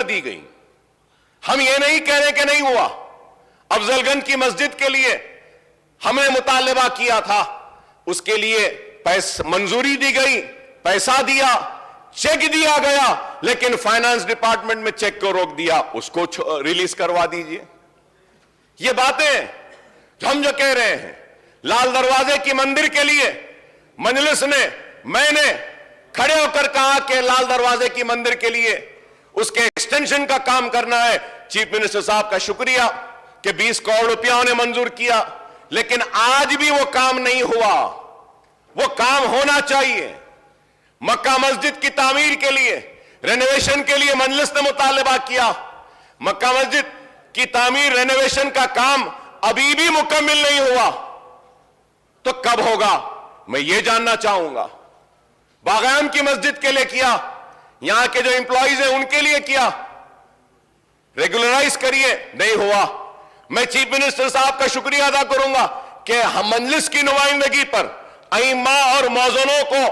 दी गई। हम ये नहीं कह रहे कि नहीं हुआ। अफजलगंज की मस्जिद के लिए हमने मुतालबा किया था, उसके लिए मंजूरी दी गई, पैसा दिया, चेक दिया गया, लेकिन फाइनेंस डिपार्टमेंट में चेक को रोक दिया, उसको रिलीज करवा दीजिए। ये बातें हम जो कह रहे हैं, लाल दरवाजे की मंदिर के लिए मजलिस ने, मैंने खड़े होकर कहा कि लाल दरवाजे की मंदिर के लिए उसके एक्सटेंशन का काम करना है। चीफ मिनिस्टर साहब का शुक्रिया कि 20 करोड़ रुपया उन्हें मंजूर किया, लेकिन आज भी वो काम नहीं हुआ। वो काम होना चाहिए। मक्का मस्जिद की तामीर के लिए, रेनोवेशन के लिए मजलिस ने मुतालबा किया। मक्का मस्जिद की तामीर, रेनोवेशन का काम अभी भी मुकम्मल नहीं हुआ, तो कब होगा मैं ये जानना चाहूंगा। बागाम की मस्जिद के लिए किया, यहां के जो एम्प्लॉइज हैं उनके लिए किया, रेगुलराइज करिए, नहीं हुआ। मैं चीफ मिनिस्टर साहब का शुक्रिया अदा करूंगा कि हम मजलिस की नुमाइंदगी पर अइम्मा और मौज़नों को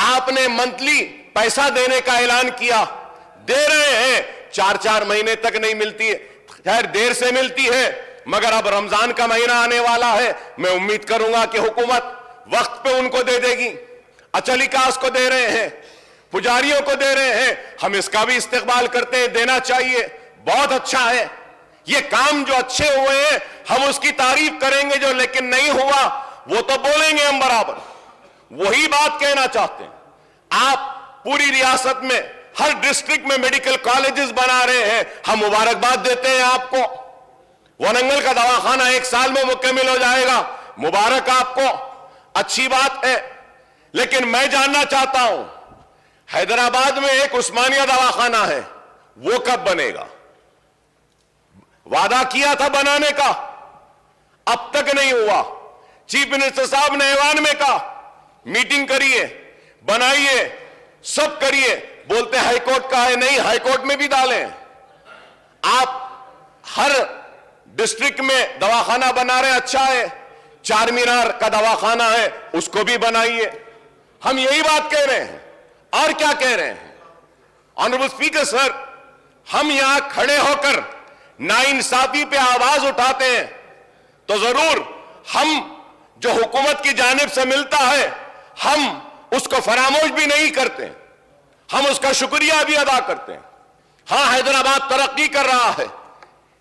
आपने मंथली पैसा देने का ऐलान किया, दे रहे हैं। 4-4 महीने तक नहीं मिलती है, खैर देर से मिलती है, मगर अब रमजान का महीना आने वाला है, मैं उम्मीद करूंगा कि हुकूमत वक्त पे उनको दे देगी। अचलिकास को दे रहे हैं, पुजारियों को दे रहे हैं, हम इसका भी इस्तेकबाल करते हैं, देना चाहिए, बहुत अच्छा है। ये काम जो अच्छे हुए हैं हम उसकी तारीफ करेंगे, जो लेकिन नहीं हुआ वो तो बोलेंगे हम बराबर। वही बात कहना चाहते हैं। आप पूरी रियासत में हर डिस्ट्रिक्ट में मेडिकल कॉलेजेस बना रहे हैं, हम मुबारकबाद देते हैं आपको। वनंगल का दवाखाना 1 साल में मुकम्मल हो जाएगा, मुबारक आपको, अच्छी बात है। लेकिन मैं जानना चाहता हूं, हैदराबाद में एक उस्मानिया दवाखाना है, वो कब बनेगा? वादा किया था बनाने का, अब तक नहीं हुआ। चीफ मिनिस्टर साहब ने ऐवान में कहा मीटिंग करिए, बनाइए, सब करिए, बोलते हाईकोर्ट का है, नहीं हाईकोर्ट में भी डालें। आप हर डिस्ट्रिक्ट में दवाखाना बना रहे, अच्छा है। चार मीनार का दवाखाना है, उसको भी बनाइए। हम यही बात कह रहे हैं, और क्या कह रहे हैं? ऑनरेबल स्पीकर सर, हम यहां खड़े होकर नाइंसाफी पे आवाज उठाते हैं तो जरूर हम जो हुकूमत की जानिब से मिलता है हम उसको फरामोश भी नहीं करते, हम उसका शुक्रिया भी अदा करते हैं। हां, हैदराबाद तरक्की कर रहा है,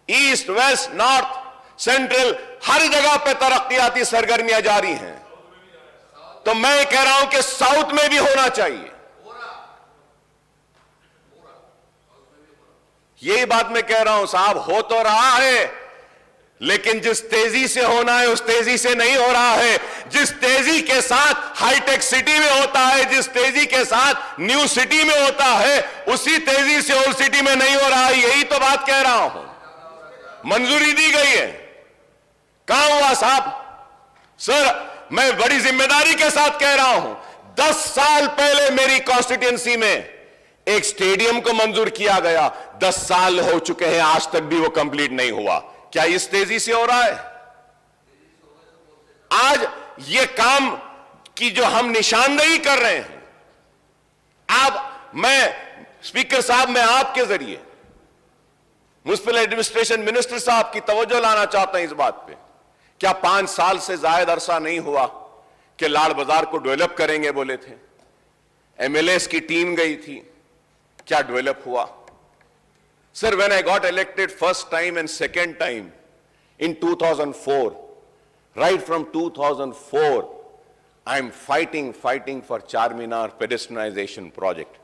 ईस्ट, वेस्ट, नॉर्थ, सेंट्रल, हर जगह पे तरक्कियाती सरगर्मियां जारी हैं। तो मैं कह रहा हूं कि साउथ में भी होना चाहिए। यही बात मैं कह रहा हूं साहब, हो तो रहा है, लेकिन जिस तेजी से होना है उस तेजी से नहीं हो रहा है। जिस तेजी के साथ हाईटेक सिटी में होता है, जिस तेजी के साथ न्यू सिटी में होता है, उसी तेजी से ओल्ड सिटी में नहीं हो रहा है। यही तो बात कह रहा हूं। मंजूरी दी गई है, कहां हुआ साहब? सर, मैं बड़ी जिम्मेदारी के साथ कह रहा हूं, 10 साल पहले मेरी कॉन्स्टिट्यूएंसी में एक स्टेडियम को मंजूर किया गया, 10 साल हो चुके हैं, आज तक भी वो कंप्लीट नहीं हुआ। क्या इस तेजी से हो रहा है? आज ये काम की जो हम निशानदेही कर रहे हैं, मैं स्पीकर साहब, मैं आपके जरिए म्युनिसिपल एडमिनिस्ट्रेशन मिनिस्टर साहब की तवज्जो लाना चाहता हूं इस बात पे। क्या 5 साल से जायद अरसा नहीं हुआ कि लाड़ बाजार को डेवलप करेंगे बोले थे, एमएलएस की टीम गई थी, क्या डेवलप हुआ? Sir, when I got elected first time and second time in 2004, right from 2004, I'm fighting for Charminar pedestrianization project.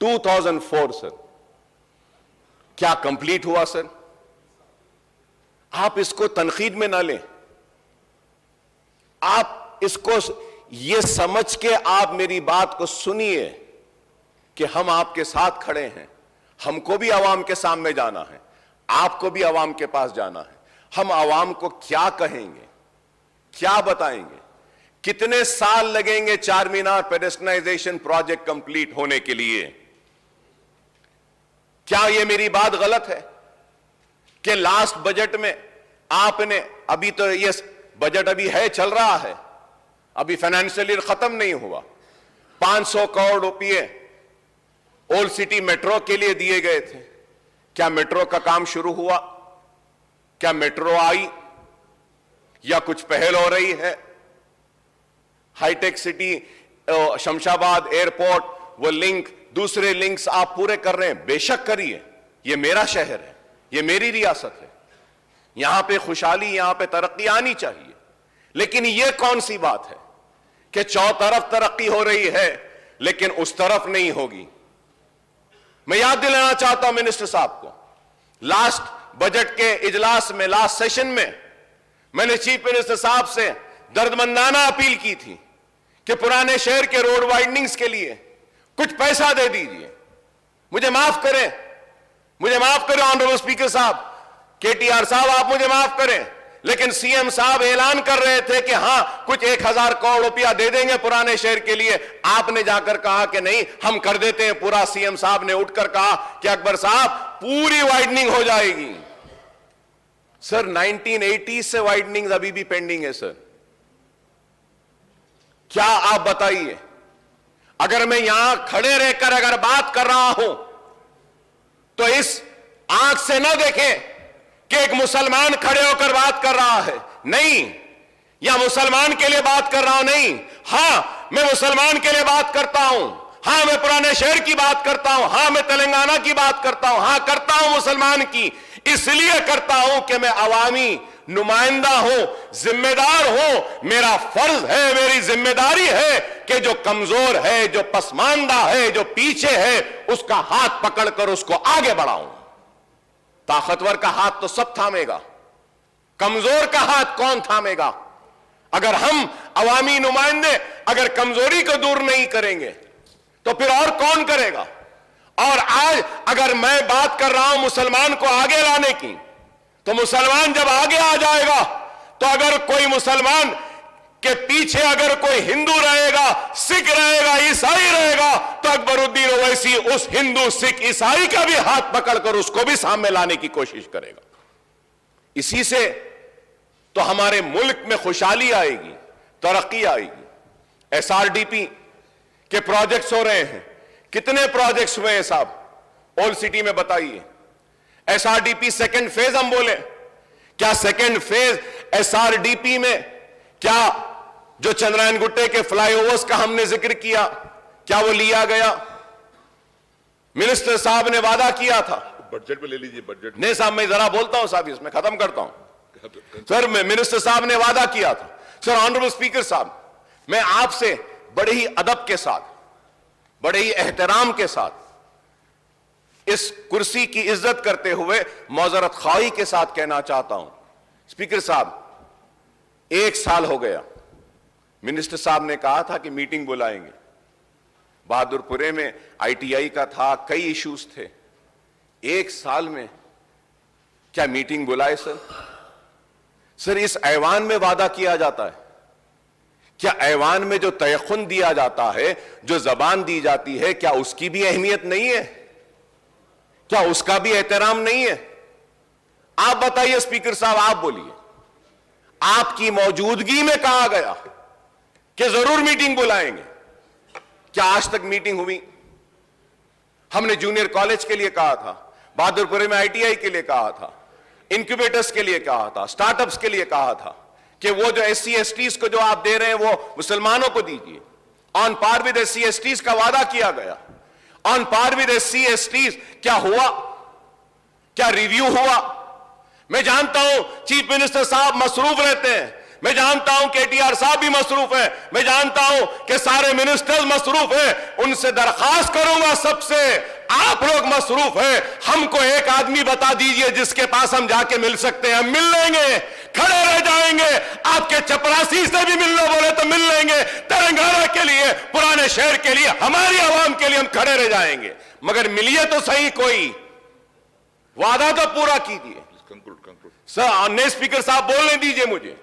2004, sir. क्या कंप्लीट हुआ सर? आप इसको तनकीद में ना लें, आप इसको ये समझ के आप मेरी बात को सुनिए कि हम आपके साथ खड़े हैं। हमको भी आवाम के सामने जाना है, आपको भी आवाम के पास जाना है। हम आवाम को क्या कहेंगे, क्या बताएंगे? कितने साल लगेंगे चारमीनार पेडेस्ट्रियनाइजेशन प्रोजेक्ट कंप्लीट होने के लिए? क्या यह मेरी बात गलत है कि लास्ट बजट में आपने, अभी तो ये बजट अभी है, चल रहा है, अभी फाइनेंशियल ईयर खत्म नहीं हुआ, 500 करोड़ रुपए ओल्ड सिटी मेट्रो के लिए दिए गए थे, क्या मेट्रो का काम शुरू हुआ? क्या मेट्रो आई या कुछ पहल हो रही है? हाईटेक सिटी, शमशाबाद एयरपोर्ट, वो लिंक, दूसरे लिंक्स आप पूरे कर रहे हैं, बेशक करिए। ये मेरा शहर है, ये मेरी रियासत है, यहां पे खुशहाली, यहां पे तरक्की आनी चाहिए। लेकिन ये कौन सी बात है कि चौतरफ तरक्की हो रही है लेकिन उस तरफ नहीं होगी? मैं याद दिलाना चाहता हूं मिनिस्टर साहब को, लास्ट बजट के इजलास में, लास्ट सेशन में मैंने चीफ मिनिस्टर साहब से दर्दमंदाना अपील की थी कि पुराने शहर के रोड वाइडनिंग्स के लिए कुछ पैसा दे दीजिए। मुझे माफ करें ऑनरेबल स्पीकर साहब, केटीआर साहब, आप मुझे माफ करें, लेकिन सीएम साहब ऐलान कर रहे थे कि हां कुछ 1000 करोड़ रुपया दे देंगे पुराने शहर के लिए। आपने जाकर कहा कि नहीं, हम कर देते हैं पूरा। सीएम साहब ने उठकर कहा कि अकबर साहब पूरी वाइडनिंग हो जाएगी। सर 1980 से वाइडनिंग अभी भी पेंडिंग है सर। क्या आप बताइए, अगर मैं यहां खड़े रहकर अगर बात कर रहा हूं तो इस आंख से ना देखें कि एक मुसलमान खड़े होकर बात कर रहा है, नहीं, या मुसलमान के लिए बात कर रहा हूं, नहीं। हां, मैं मुसलमान के लिए बात करता हूं, हां मैं पुराने शहर की बात करता हूं, हां मैं तेलंगाना की बात करता हूं, हां करता हूं मुसलमान की, इसलिए करता हूं कि मैं अवामी नुमाइंदा हूं, जिम्मेदार हूं। मेरा फर्ज है, मेरी जिम्मेदारी है कि जो कमजोर है, जो पसमानदा है, जो पीछे है, उसका हाथ पकड़कर उसको आगे बढ़ाऊं। ताकतवर का हाथ तो सब थामेगा, कमजोर का हाथ कौन थामेगा? अगर हम अवामी नुमाइंदे अगर कमजोरी को दूर नहीं करेंगे तो फिर और कौन करेगा? और आज अगर मैं बात कर रहा हूं मुसलमान को आगे लाने की, तो मुसलमान जब आगे आ जाएगा तो अगर कोई मुसलमान के पीछे अगर कोई हिंदू रहेगा, सिख रहेगा, ईसाई रहेगा, तो अकबरुद्दीन ओवैसी उस हिंदू, सिख, ईसाई का भी हाथ पकड़कर उसको भी सामने लाने की कोशिश करेगा। इसी से तो हमारे मुल्क में खुशहाली आएगी, तरक्की आएगी। एसआरडीपी के प्रोजेक्ट्स हो रहे हैं, कितने प्रोजेक्ट्स हुए हैं साहब ओल्ड सिटी में, बताइए। एसआरडीपी सेकेंड फेज हम बोले, क्या सेकेंड फेज एसआरडीपी में, क्या जो चंद्रायन गुट्टे के फ्लाईओवर्स का हमने जिक्र किया, क्या वो लिया गया? मिनिस्टर साहब ने वादा किया था, बजट में ले लीजिए। बजट नहीं साहब, मैं जरा बोलता हूं साहब, इसमें खत्म करता हूं। सर मिनिस्टर साहब ने वादा किया था। सर ऑनरेबल स्पीकर साहब, मैं आपसे बड़े ही अदब के साथ, बड़े ही एहतराम के साथ, इस कुर्सी की इज्जत करते हुए मौजरत ख्वाही के साथ कहना चाहता हूं, स्पीकर साहब 1 साल हो गया, मिनिस्टर साहब ने कहा था कि मीटिंग बुलाएंगे। बहादुरपुरे में आईटीआई का था, कई इश्यूज थे। 1 साल में क्या मीटिंग बुलाए सर? सर इस ऐवान में वादा किया जाता है, क्या ऐवान में जो तयखुन दिया जाता है, जो जबान दी जाती है, क्या उसकी भी अहमियत नहीं है? क्या उसका भी एहतराम नहीं है? आप बताइए स्पीकर साहब, आप बोलिए। आपकी मौजूदगी में कहा गया कि जरूर मीटिंग बुलाएंगे, क्या आज तक मीटिंग हुई? हमने जूनियर कॉलेज के लिए कहा था, बहादुरपुरे में आईटीआई के लिए कहा था, इंक्यूबेटर्स के लिए कहा था, स्टार्टअप्स के लिए कहा था कि वो जो SC STs को जो आप दे रहे हैं वो मुसलमानों को दीजिए। On par with SC STs का वादा किया गया, on par with SC STs क्या हुआ? क्या रिव्यू हुआ? मैं जानता हूं चीफ मिनिस्टर साहब मसरूफ रहते हैं, मैं जानता हूं केटीआर साहब भी मसरूफ है, मैं जानता हूं कि सारे मिनिस्टर्स मसरूफ हैं। उनसे दरखास्त करूंगा सबसे, आप लोग मसरूफ हैं, हमको एक आदमी बता दीजिए जिसके पास हम जाके मिल सकते हैं, हम मिल लेंगे, खड़े रह जाएंगे। आपके चपरासी से भी मिलने बोले तो मिल लेंगे, तेलंगाना के लिए, पुराने शहर के लिए, हमारी आवाम के लिए हम खड़े रह जाएंगे। मगर मिलिए तो सही, कोई वादा तो पूरा कीजिए। सर नए स्पीकर साहब बोलने दीजिए मुझे।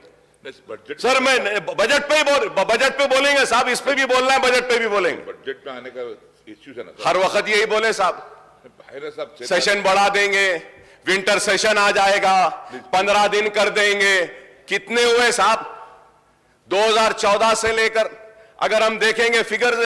सर मैं बजट पे बोलेंगे साहब, इस पे भी बोलना है, बजट पे भी बोलेंगे। बजट में आने का इश्यू है ना, हर वक्त यही बोले साहब, सेशन बढ़ा देंगे, विंटर सेशन आ जाएगा, 15 दिन कर देंगे। कितने हुए साहब 2014 से लेकर, अगर हम देखेंगे फिगर